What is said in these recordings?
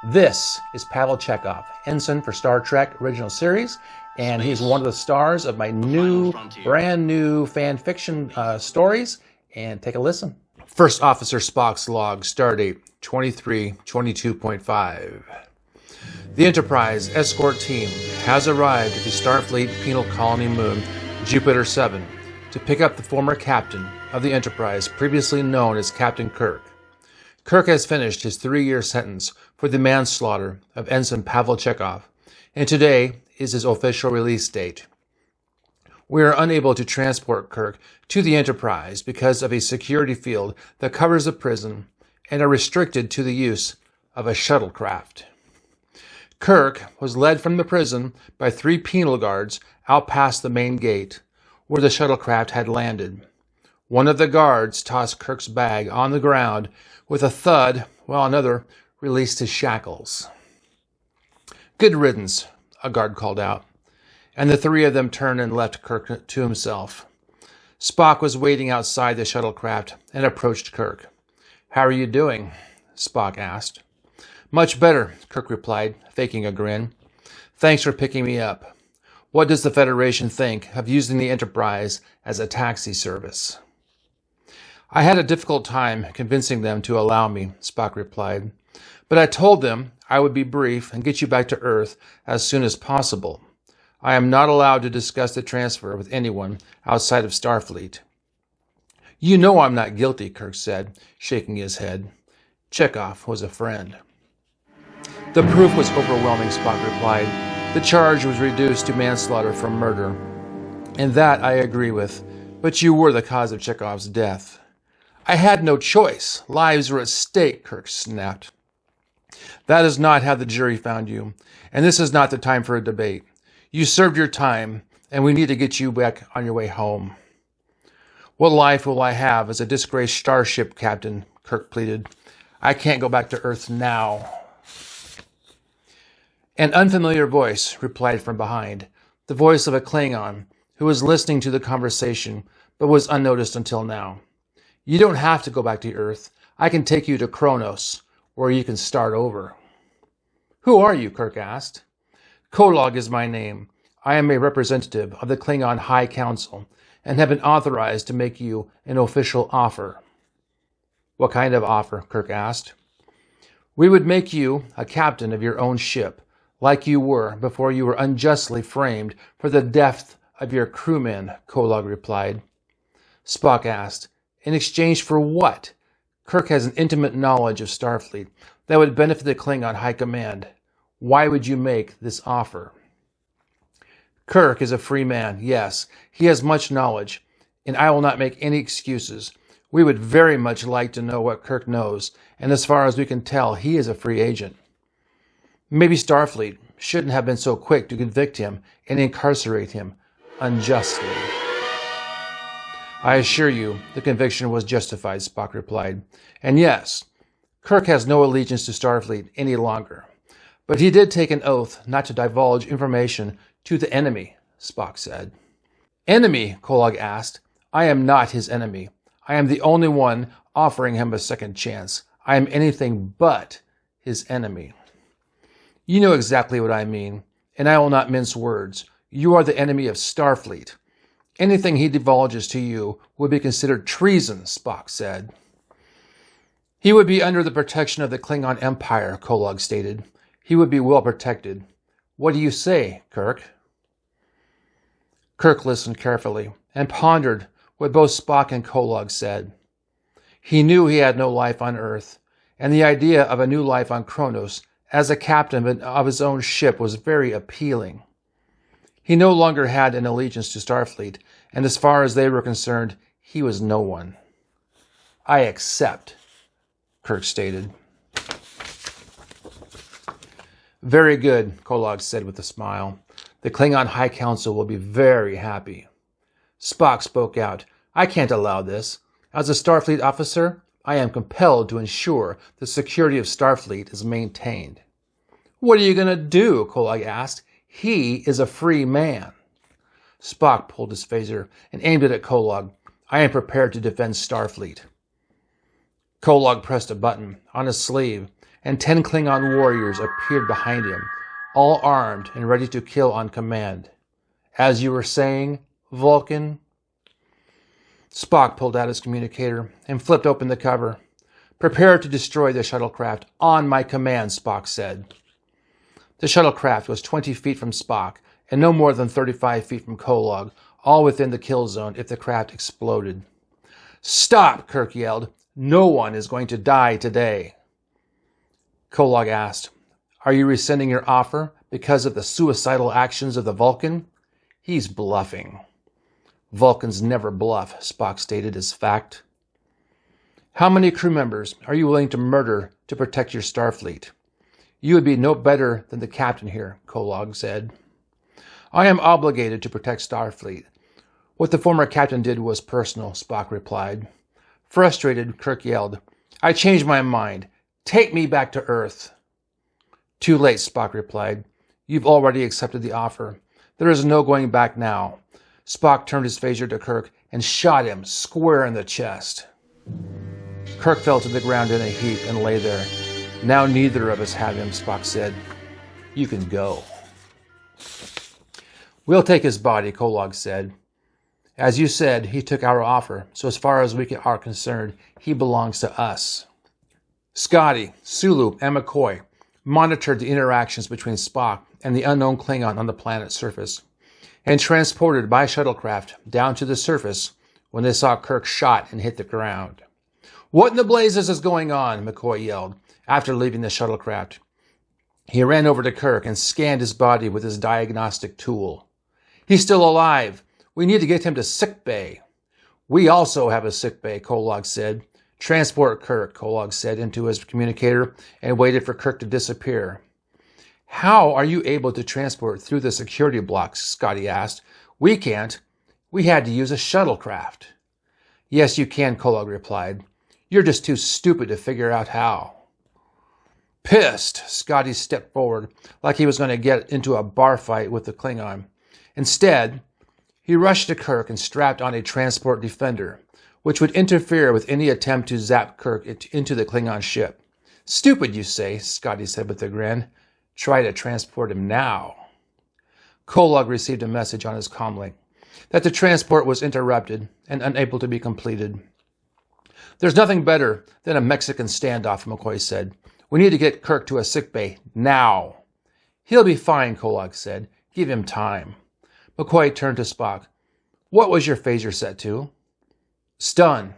This is Pavel Chekov, ensign for Star Trek Original Series, and he's one of the stars of my brand new fan fiction stories. And take a listen. First Officer Spock's log, stardate 2322.5. The Enterprise escort team has arrived at the Starfleet penal colony moon, Jupiter 7, to pick up the former captain of the Enterprise, previously known as Captain Kirk. Kirk has finished his 3-year sentence for the manslaughter of Ensign Pavel Chekov, and today is his official release date. We are unable to transport Kirk to the Enterprise because of a security field that covers the prison and are restricted to the use of a shuttlecraft. Kirk was led from the prison by 3 penal guards out past the main gate, where the shuttlecraft had landed. One of the guards tossed Kirk's bag on the ground with a thud, while another released his shackles. "Good riddance," a guard called out, and the 3 of them turned and left Kirk to himself. Spock was waiting outside the shuttlecraft and approached Kirk. "How are you doing?" Spock asked. "Much better," Kirk replied, faking a grin. "Thanks for picking me up. What does the Federation think of using the Enterprise as a taxi service?" "I had a difficult time convincing them to allow me," Spock replied. "But I told them I would be brief and get you back to Earth as soon as possible. I am not allowed to discuss the transfer with anyone outside of Starfleet." "You know I'm not guilty," Kirk said, shaking his head. "Chekov was a friend." "The proof was overwhelming," Spock replied. "The charge was reduced to manslaughter from murder. And that I agree with, but you were the cause of Chekov's death." "I had no choice. Lives were at stake," Kirk snapped. "That is not how the jury found you, and this is not the time for a debate. You served your time, and we need to get you back on your way home." "What life will I have as a disgraced starship captain?" Kirk pleaded. "I can't go back to Earth now." An unfamiliar voice replied from behind, the voice of a Klingon who was listening to the conversation but was unnoticed until now. "You don't have to go back to Earth. I can take you to Kronos, where you can start over." "Who are you?" Kirk asked. "Kolog is my name. I am a representative of the Klingon High Council and have been authorized to make you an official offer." "What kind of offer?" Kirk asked. "We would make you a captain of your own ship, like you were before you were unjustly framed for the death of your crewmen," Kolog replied. Spock asked, "In exchange for what?" Kirk has an intimate knowledge of Starfleet that would benefit the Klingon High Command. "Why would you make this offer?" "Kirk is a free man, yes. He has much knowledge, and I will not make any excuses. We would very much like to know what Kirk knows, and as far as we can tell, he is a free agent. Maybe Starfleet shouldn't have been so quick to convict him and incarcerate him unjustly." "I assure you the conviction was justified," Spock replied. "And yes, Kirk has no allegiance to Starfleet any longer. But he did take an oath not to divulge information to the enemy," Spock said. "Enemy?" Kolog asked. "I am not his enemy. I am the only one offering him a second chance. I am anything but his enemy." "You know exactly what I mean, and I will not mince words. You are the enemy of Starfleet. Anything he divulges to you would be considered treason," Spock said. "He would be under the protection of the Klingon Empire," Kolog stated. "He would be well protected. What do you say, Kirk?" Kirk listened carefully and pondered what both Spock and Kolog said. He knew he had no life on Earth, and the idea of a new life on Kronos as a captain of his own ship was very appealing. He no longer had an allegiance to Starfleet, and as far as they were concerned, he was no one. "I accept," Kirk stated. "Very good," Kolog said with a smile. "The Klingon High Council will be very happy." Spock spoke out. "I can't allow this. As a Starfleet officer, I am compelled to ensure the security of Starfleet is maintained." "What are you going to do?" Kolog asked. "He is a free man." Spock pulled his phaser and aimed it at Kolog. "I am prepared to defend Starfleet." Kolog pressed a button on his sleeve, and 10 Klingon warriors appeared behind him, all armed and ready to kill on command. As you were saying, Vulcan? Spock pulled out his communicator and flipped open the cover. Prepare to destroy the shuttlecraft on my command, Spock said. The shuttlecraft was 20 feet from Spock and no more than 35 feet from Kolob, all within the kill zone if the craft exploded. Stop, Kirk yelled. No one is going to die today. Kolob asked, Are you rescinding your offer because of the suicidal actions of the Vulcan? He's bluffing. Vulcans never bluff, Spock stated as fact. How many crew members are you willing to murder to protect your Starfleet? You would be no better than the captain here, Kolob said. I am obligated to protect Starfleet. What the former captain did was personal, Spock replied. Frustrated, Kirk yelled, I changed my mind. Take me back to Earth. Too late, Spock replied. You've already accepted the offer. There is no going back now. Spock turned his phaser to Kirk and shot him square in the chest. Kirk fell to the ground in a heap and lay there. Now neither of us have him, Spock said. You can go. We'll take his body, Kolob said. As you said, he took our offer, so as far as we are concerned, he belongs to us. Scotty, Sulu, and McCoy monitored the interactions between Spock and the unknown Klingon on the planet's surface, and transported by shuttlecraft down to the surface when they saw Kirk shot and hit the ground. What in the blazes is going on? McCoy yelled after leaving the shuttlecraft. He ran over to Kirk and scanned his body with his diagnostic tool. He's still alive. We need to get him to sickbay. We also have a sickbay, Kolob said. Transport Kirk, Kolob said into his communicator and waited for Kirk to disappear. How are you able to transport through the security blocks? Scotty asked. We can't. We had to use a shuttlecraft. Yes, you can, Kolob replied. You're just too stupid to figure out how. Pissed, Scotty stepped forward like he was going to get into a bar fight with the Klingon. Instead, he rushed to Kirk and strapped on a transport defender, which would interfere with any attempt to zap Kirk into the Klingon ship. Stupid, you say, Scotty said with a grin. Try to transport him now. Kolob received a message on his comlink that the transport was interrupted and unable to be completed. There's nothing better than a Mexican standoff, McCoy said. We need to get Kirk to a sickbay now. He'll be fine, Kolob said. Give him time. McCoy turned to Spock. What was your phaser set to? Stun,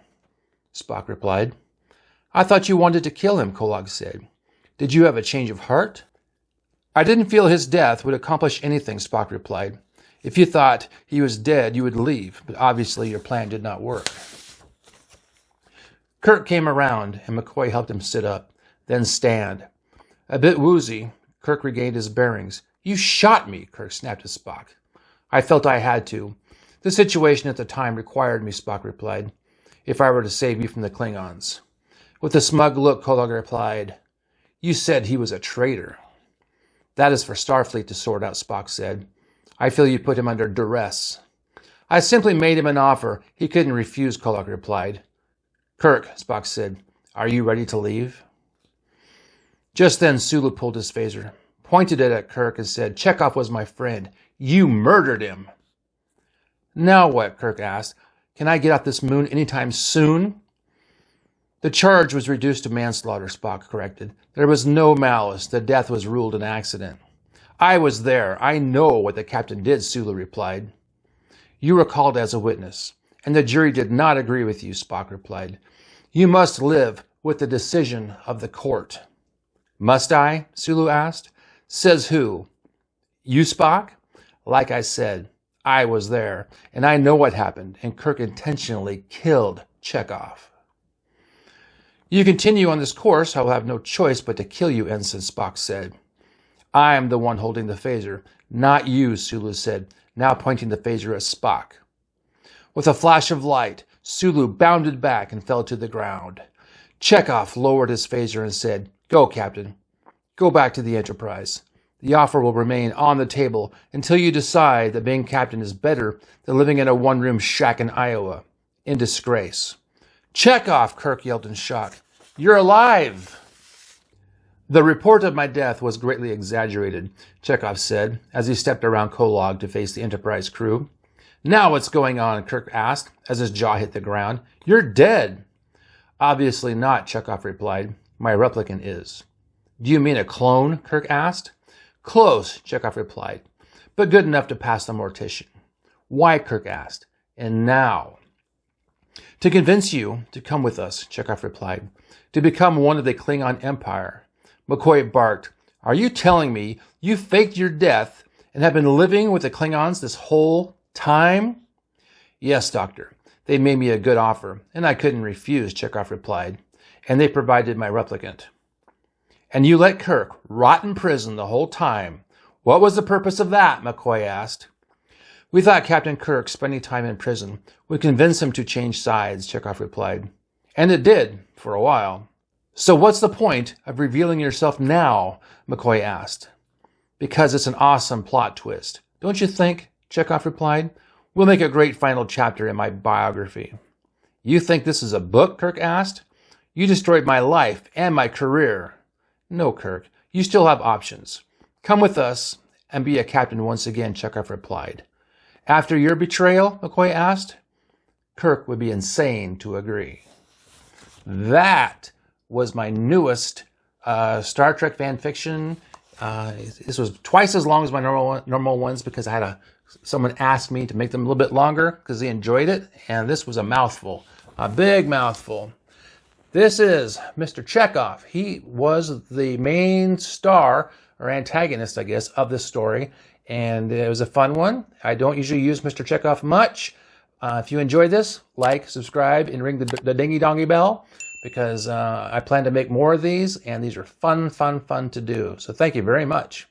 Spock replied. I thought you wanted to kill him, Kolob said. Did you have a change of heart? I didn't feel his death would accomplish anything, Spock replied. If you thought he was dead, you would leave, but obviously your plan did not work. Kirk came around, and McCoy helped him sit up, then stand. A bit woozy, Kirk regained his bearings. You shot me, Kirk snapped at Spock. I felt I had to. The situation at the time required me, Spock replied, if I were to save you from the Klingons. With a smug look, Kolob replied, You said he was a traitor. That is for Starfleet to sort out, Spock said. I feel you put him under duress. I simply made him an offer he couldn't refuse, Kolob replied. Kirk, Spock said, are you ready to leave? Just then, Sulu pulled his phaser, pointed it at Kirk, and said, Chekov was my friend. You murdered him. Now what? Kirk asked. Can I get off this moon anytime soon? The charge was reduced to manslaughter, Spock corrected. There was no malice. The death was ruled an accident. I was there. I know what the captain did, Sulu replied. You were called as a witness, and the jury did not agree with you, Spock replied. You must live with the decision of the court. Must I? Sulu asked. Says who? You, Spock? Like I said, I was there, and I know what happened, and Kirk intentionally killed Chekov. You continue on this course, I will have no choice but to kill you, Ensign, Spock said. I am the one holding the phaser, not you, Sulu said, now pointing the phaser at Spock. With a flash of light, Sulu bounded back and fell to the ground. Chekov lowered his phaser and said, Go, Captain. Go back to the Enterprise. The offer will remain on the table until you decide that being captain is better than living in a one-room shack in Iowa, in disgrace. Chekov, Kirk yelled in shock. You're alive! The report of my death was greatly exaggerated, Chekov said, as he stepped around Kolog to face the Enterprise crew. Now what's going on? Kirk asked, as his jaw hit the ground. You're dead. Obviously not, Chekov replied. My replicant is. Do you mean a clone? Kirk asked. Close, Chekov replied, but good enough to pass the mortician. Why? Kirk asked. And now? To convince you to come with us, Chekov replied, to become one of the Klingon Empire. McCoy barked. Are you telling me you faked your death and have been living with the Klingons this whole time? Yes, Doctor. They made me a good offer, and I couldn't refuse, Chekov replied, and they provided my replicant. And you let Kirk rot in prison the whole time. What was the purpose of that? McCoy asked. We thought Captain Kirk spending time in prison would convince him to change sides, Chekov replied. And it did, for a while. So what's the point of revealing yourself now? McCoy asked. Because it's an awesome plot twist. Don't you think? Chekov replied. We'll make a great final chapter in my biography. You think this is a book? Kirk asked. You destroyed my life and my career. No, Kirk. You still have options. Come with us and be a captain once again, Chekov replied. After your betrayal? McCoy asked. Kirk would be insane to agree. That was my newest Star Trek fan fiction. This was twice as long as my normal ones because I had someone asked me to make them a little bit longer because they enjoyed it, and this was a mouthful, a big mouthful. This is Mr. Chekov. He was the main star, or antagonist, I guess, of this story, and it was a fun one. I don't usually use Mr. Chekov much. If you enjoyed this, like, subscribe, and ring the dingy-dongy bell, because I plan to make more of these, and these are fun to do. So thank you very much.